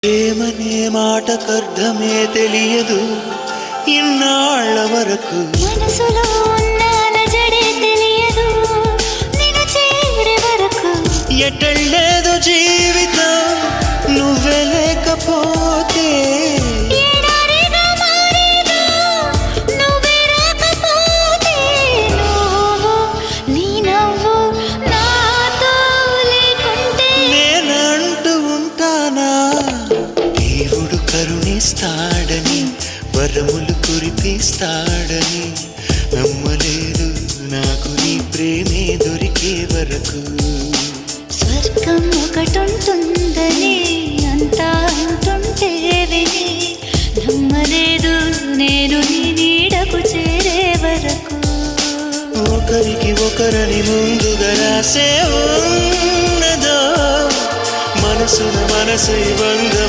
ప్రేమనే మాటకర్థమే తెలియదు ఇన్నాళ్ళ వరకు మనసులో ఉన్న అలజడే తెలియదు నిన్ను చేరే వరకు ఎటళ్ళేదో జీవితం నువ్వే లేకపోతే ఎడారిగా మారేదో నువ్వే రాకపోతే నువ్వు నీ నవ్వు నాతో లేకుంటే నేనంటూ ఉంటానా దేవుడు కరుణిస్తాడని వరములు కురిపిస్తాడని నమ్మలేదు నాకు నీ ప్రేమే దొరికే వరకు స్వర్గం ఒకటుంటుందని అంతా అంటుంటే విని నమ్మలేదు నేను నీ నీడకు చేరే వరకు ఒకరికి ఒకరని ముందుగా రాసే ఉన్నదో మనసున మనసు బంధము